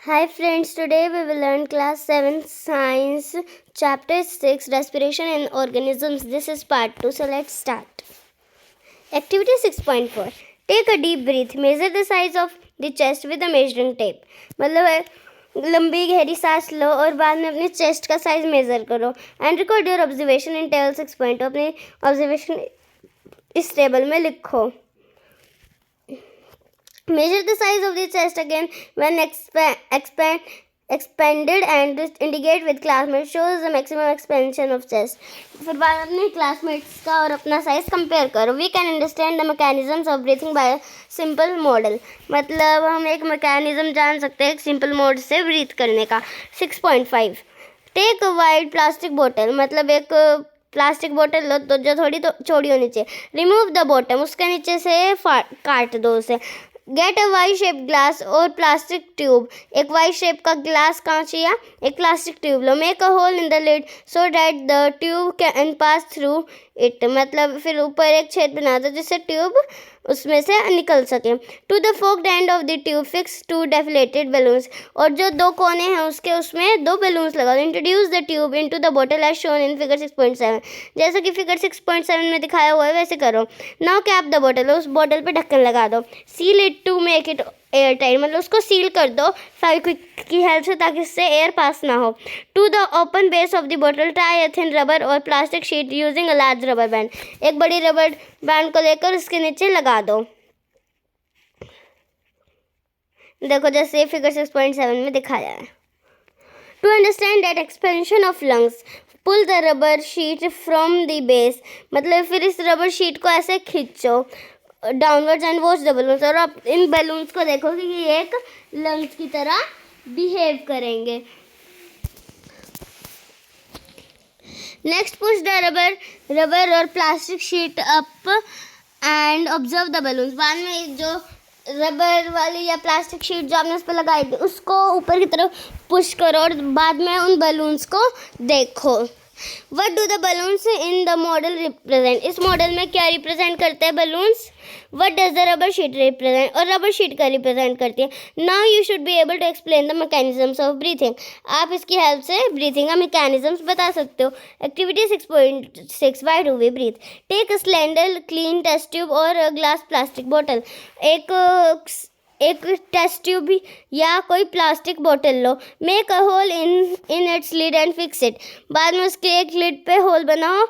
Hi friends, today we will learn class 7 science chapter 6 respiration in organisms. This is part 2, so let's start. Activity 6.4. Take a deep breath. Measure the size of the chest with a measuring tape. मतलब लंबी गहरी सांस लो और बाद में अपने chest का size major करो and record your observation in table 6.2. अपने ऑब्जर्वेशन इस टेबल में लिखो. Measure the size of the chest again when expanded and indicate with classmates shows the maximum expansion of chest. फिर बाद अपने classmates का और अपना size compare करो. We can understand the mechanisms of breathing by a simple model. मतलब हम एक mechanism जान सकते हैं एक simple mode से breathe करने का. 6.5. Take a wide plastic bottle. मतलब एक प्लास्टिक बोतल लो तो जो थोड़ी तो चौड़ी होनी चाहिए. Remove the bottom. उसके नीचे से काट दो उसे. Get a Y shape glass और प्लास्टिक ट्यूब. एक वाई शेप का ग्लास कांच या एक प्लास्टिक ट्यूब लो. Make a hole in the lid so that the tube can pass through it. मतलब फिर ऊपर एक छेद बना दो जिससे ट्यूब उसमें से निकल सके. To the forked end of the tube fix two deflated balloons. और जो दो कोने हैं उसके उसमें दो बलून्स लगा दो. Introduce the tube into the bottle as shown in figure 6.7. जैसा कि फिगर 6.7 में दिखाया हुआ है वैसे करो. Now cap the bottle. उस बॉटल पे ढक्कन लगा दो. Seal it to make it air tight. मतलब उसको सील कर दो फेविक्विक की हेल्प से ताकि इससे एयर पास ना हो. To the open base of the bottle tie a thin rubber और plastic sheet using a large rubber band. एक बड़ी रबर बैंड को लेकर उसके नीचे लगा दो. देखो जैसे फिगर 6.7 में दिखाया है. To understand that expansion of lungs pull the rubber sheet from the base. मतलब फिर इस रबर शीट को ऐसे खींचो downwards and watch the balloons. और आप इन बलून्स को देखो कि ये एक लंग्स की तरह बिहेव करेंगे. नेक्स्ट पुश द रबर और plastic sheet up and observe the balloons. बाद में जो रबर वाली या प्लास्टिक शीट जो आपने उस पर लगाई थी उसको ऊपर की तरफ पुश करो और बाद में उन बलून्स को देखो. What do the balloons in the model represent. इस मॉडल में क्या रिप्रेजेंट करते हैं balloons. What does the rubber sheet represent. और रबर शीट का रिप्रेजेंट करती है. Now you should be able to explain the mechanisms of breathing. आप इसकी हेल्प से ब्रीथिंग का मैकेनिज्म्स बता सकते हो. Activity 6.6. Why do we breathe. Take a slender clean test tube और ग्लास प्लास्टिक बॉटल. एक टेस्ट ट्यूब या कोई प्लास्टिक बोतल लो. Make a hole in its lid and fix it. बाद में उसके एक लिड पे होल बनाओ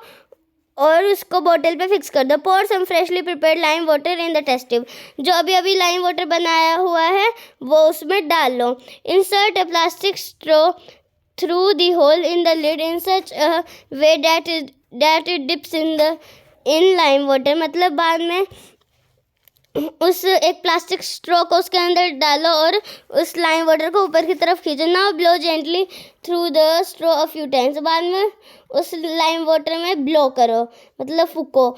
और उसको बोतल पे फिक्स कर दो. Pour some freshly prepared lime water in the test tube. जो अभी अभी लाइम वाटर बनाया हुआ है वो उसमें डाल लो. Insert a plastic straw through the hole in the lid in such a way that it dips in lime water. मतलब बाद में उस एक प्लास्टिक स्ट्रॉ को उसके अंदर डालो और उस लाइम वाटर को ऊपर की तरफ खींचो. Now blow gently through the straw a few times. बाद में उस लाइम वाटर में ब्लो करो मतलब फूको.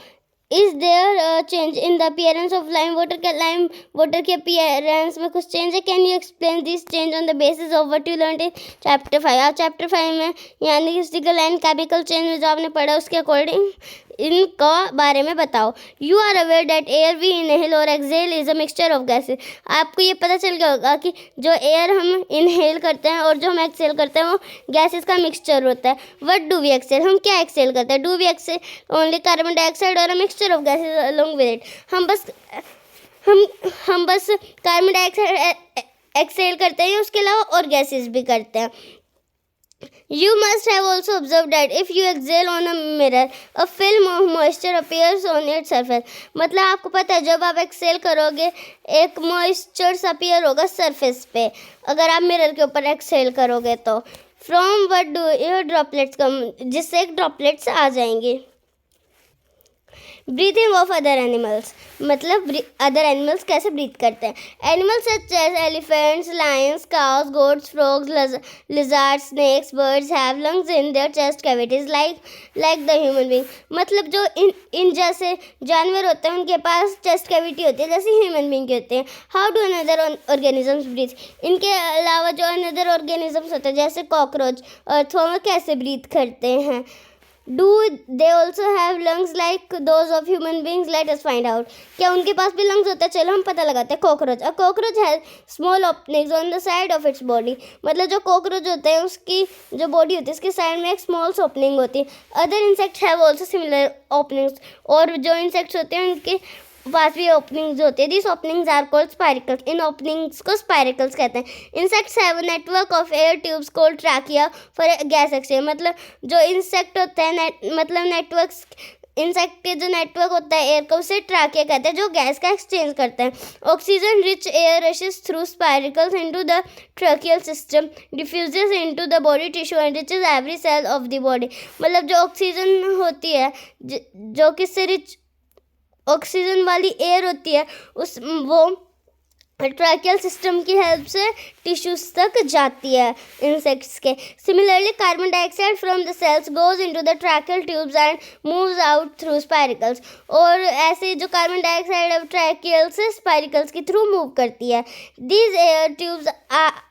Is there change in the appearance of lime water. क्या लाइम वाटर की अपीयरेंस में कुछ चेंज है. Can you explain this change on the basis of what you learn in chapter 5. आप चैप्टर 5 में यानी फिजिकल एंड केमिकल चेंज में जो आपने पढ़ा उसके अकॉर्डिंग इनका बारे में बताओ. You are aware that air we inhale और exhale is a mixture of gases. आपको ये पता चल गया होगा कि जो एयर हम इनहेल करते हैं और जो हम एक्सहेल करते हैं वो गैसेज का मिक्सचर होता है. What do we exhale. हम क्या एक्सहेल करते हैं. Do we exhale only carbon dioxide और a mixture of gases along with it. हम बस कार्बन डाइऑक्साइड एक्सहेल करते हैं उसके अलावा और गैसेज भी करते हैं. You must have also observed that if you exhale on a mirror, a film of moisture appears on its surface. मतलब आपको पता है जब आप एक्सेल करोगे एक मॉइस्चर अपीयर होगा सरफेस पे अगर आप मिरर के ऊपर एक्सेल करोगे तो. From what do air droplets come. जिससे एक ड्रॉपलेट्स आ जाएंगे. Breathing of other animals. मतलब अदर एनिमल्स कैसे ब्रीथ करते हैं. Animals such as elephants lions cows goats frogs lizards snakes birds have lungs in their chest cavities like the human being. मतलब जो इन जैसे जानवर होते हैं उनके पास चेस्ट कैविटी होती है जैसे ह्यूमन बीइंग के होते हैं. How do another organisms breathe. इनके अलावा जो अनदर ऑर्गेनिजम्स होते हैं जैसे कॉकरोच अर्थवर्म कैसे ब्रीथ करते हैं. Do they also have lungs like those of human beings? Let us find out. क्या उनके पास भी लंग्स होते हैं? चलो हम पता लगाते हैं। Cockroach, a cockroach has small openings on the side of its body. मतलब जो कॉकरोच होते हैं उसकी जो बॉडी होती है उसके साइड में एक स्मॉल ओपनिंग होती है। Other insects have also similar openings. और जो इंसेक्ट्स होते हैं उनके पास भी ओपनिंग्स होती है। This openings are called spiracles. इन ओपनिंग्स को स्पाइरिकल्स कहते हैं। Insects have a network of air tubes called trachea for gas exchange. मतलब जो इंसेक्ट होता है मतलब नेटवर्क्स, इंसेक्ट के जो नेटवर्क होता है एयर का, उसे ट्रैकिया कहते हैं, जो गैस का एक्सचेंज करते हैं। Oxygen rich air rushes through spiracles into the tracheal system, diffuses into the body tissue and reaches every cell of the body. मतलब जो ऑक्सीजन होती है जो किससे रिच ऑक्सीजन वाली एयर होती है वो ट्रैकियल सिस्टम की हेल्प से टिश्यूज तक जाती है इंसेक्ट्स के। Similarly carbon dioxide from the cells goes into the tracheal tubes and moves out through spiracles. और ऐसे जो कार्बन डाइऑक्साइड अब ट्रैकियल से स्पाइरिकल्स के थ्रू मूव करती है। दीज एयर ट्यूब्स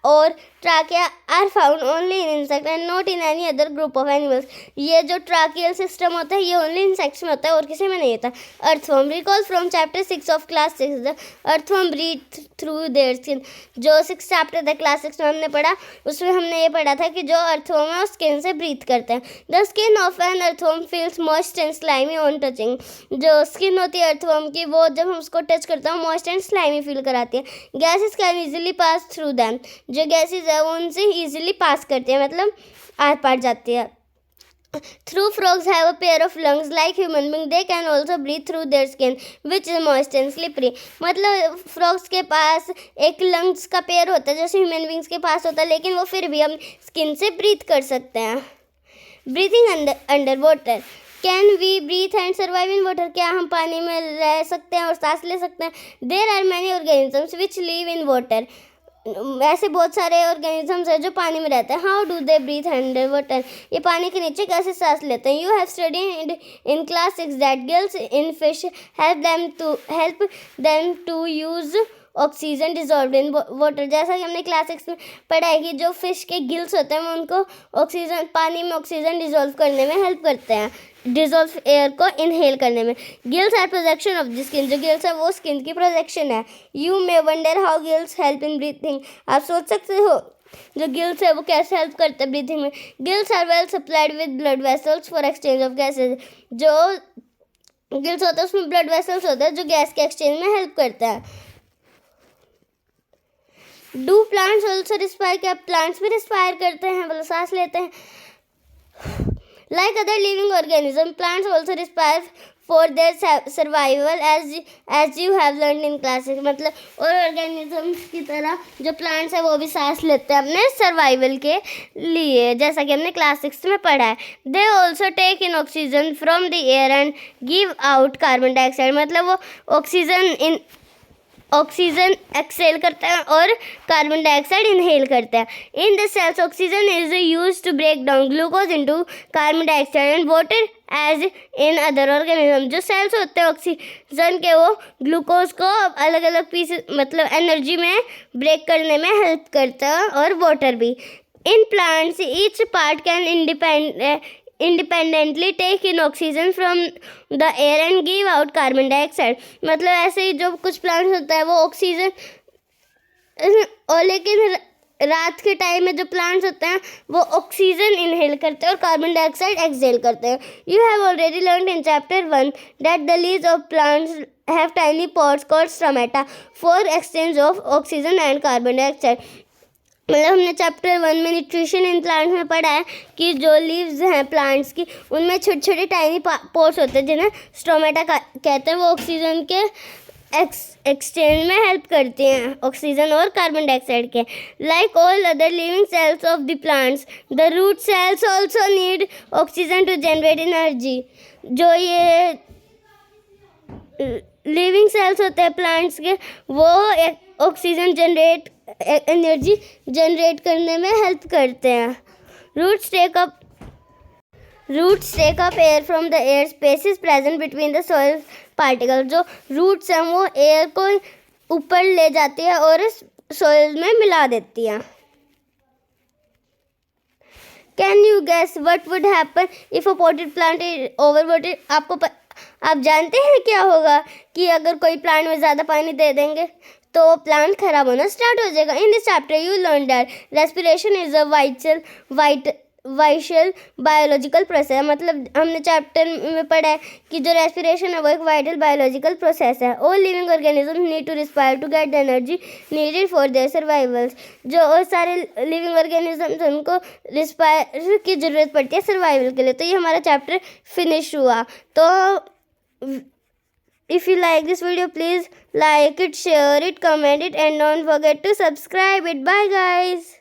और trachea are found only in insect and not in any other group of animals. ये जो ट्रैकियल सिस्टम होता है ये ओनली इंसेक्ट्स में होता है और किसी में नहीं होता। Earthworm, recall from chapter 6 of class 6 the earthworm breathe through their skin. जो 6 चैप्टर था क्लास 6 में हमने पढ़ा, उसमें हमने ये पढ़ा था कि जो अर्थवर्म है स्किन से ब्रीथ करते हैं। The skin of an earthworm feels moist and slimy on touching. जो स्किन होती है अर्थवर्म की वो जब हम उसको टच करते हैं मॉइस्ट एंड स्लाइमी फील कराती है। Gases can easily pass through them. जो गैसेस है वो उनसे ईजिली पास करती है, मतलब आर पार जाती है। Through frogs have a pair of lungs like human being, they can also breathe through their skin which is moist and slippery। मतलब फ्रॉग्स के पास एक लंग्स का पेयर होता है जैसे ह्यूमन बींग्स के पास होता है, लेकिन वो फिर भी हम स्किन से ब्रीथ कर सकते हैं। Breathing under water, can we breathe and survive in water? क्या हम पानी में रह सकते हैं और सांस ले सकते हैं? There are many organisms which live in water. ऐसे बहुत सारे ऑर्गेनिजम्स हैं जो पानी में रहते हैं। How do they breathe under water? ये पानी के नीचे कैसे सांस लेते हैं? You have studied in class 6 that gills in fish help them to use oxygen dissolve in water. जैसा कि हमने क्लास 6 में पढ़ा है कि जो फिश के गिल्स होते हैं वो उनको ऑक्सीजन, पानी में ऑक्सीजन डिजॉल्व करने में हेल्प करते हैं, डिजॉल्व एयर को इनहेल करने में। Gills are projection of the skin. जो गिल्स है वो स्किन की प्रोजेक्शन है। You may wonder how gills help in breathing. आप सोच सकते हो जो गिल्स है वो कैसे हेल्प करते हैं ब्रीथिंग में। Gills are well supplied with blood vessels for exchange of gases. जो गिल्स होते हैं उसमें ब्लड वेसल्स होते हैं जो गैस के एक्सचेंज में हेल्प करते हैं। Do plants also respire? क्या प्लांट्स भी रिस्पायर करते हैं, मतलब सांस लेते हैं? Like other living organisms, plants also respire for their survival as you have learned in class 6। मतलब और organisms की तरह जो plants है वो भी सांस लेते हैं अपने सर्वाइवल के लिए, जैसा कि हमने क्लास 6 में पढ़ा है। They also take in oxygen from the air and give out carbon dioxide। मतलब वो ऑक्सीजन एक्सेल करते हैं और कार्बन डाइऑक्साइड इनहेल करते हैं। In the cells oxygen is used to break down glucose into carbon dioxide and water as in other organism. जो cells होते हैं ऑक्सीजन के वो ग्लूकोज को अलग अलग पीसेस मतलब एनर्जी में ब्रेक करने में हेल्प करता है और वाटर भी। In plants each part can independently take in oxygen from the air and give out carbon dioxide। मतलब ऐसे ही जो कुछ प्लांट्स होता है वो ऑक्सीजन और लेकिन रात के टाइम में जो प्लांट्स होते हैं वो ऑक्सीजन इनहेल करते हैं और कार्बन डाइऑक्साइड एक्सहेल करते हैं। You have already learn in chapter 1 that the leaves of plants have tiny pods called stomata for exchange of oxygen and carbon dioxide. मतलब हमने चैप्टर 1 में न्यूट्रिशन इन प्लांट्स में पढ़ा है कि जो लीव्स हैं प्लांट्स की उनमें छोटे छोटे टाइनी पोर्स होते हैं जिन्हें स्टोमेटा कहते हैं। वो ऑक्सीजन के एक्सचेंज में हेल्प करती हैं, ऑक्सीजन और कार्बन डाइऑक्साइड के। Like all other living cells of the plants the root cells also need oxygen to generate energy. जो ये लिविंग सेल्स होते हैं प्लांट्स के वो ऑक्सीजन एनर्जी जनरेट करने में हेल्प करते हैं। Roots take up air from the air spaces present between the soil particle. जो रूट्स हैं वो एयर को ऊपर ले जाती है और सॉइल में मिला देती हैं। Can you guess what would happen if a potted plant is overwatered? आप जानते हैं क्या होगा कि अगर कोई प्लांट में ज़्यादा पानी दे देंगे तो प्लांट खराब होना स्टार्ट हो जाएगा. In this chapter you learn that respiration is a vital biological process. मतलब हमने चैप्टर में पढ़ा है कि जो रेस्पिरेशन है वो एक वाइटल बायोलॉजिकल प्रोसेस है. All living organism need to respire to get the energy needed for their survivals. जो और सारे लिविंग ऑर्गेनिजम्स उनको रिस्पायर की ज़रूरत पड़ती है सर्वाइवल के लिए. तो ये हमारा चैप्टर फिनिश हुआ. तो if you like this video, please like it, share it, comment it, and don't forget to subscribe it. Bye guys.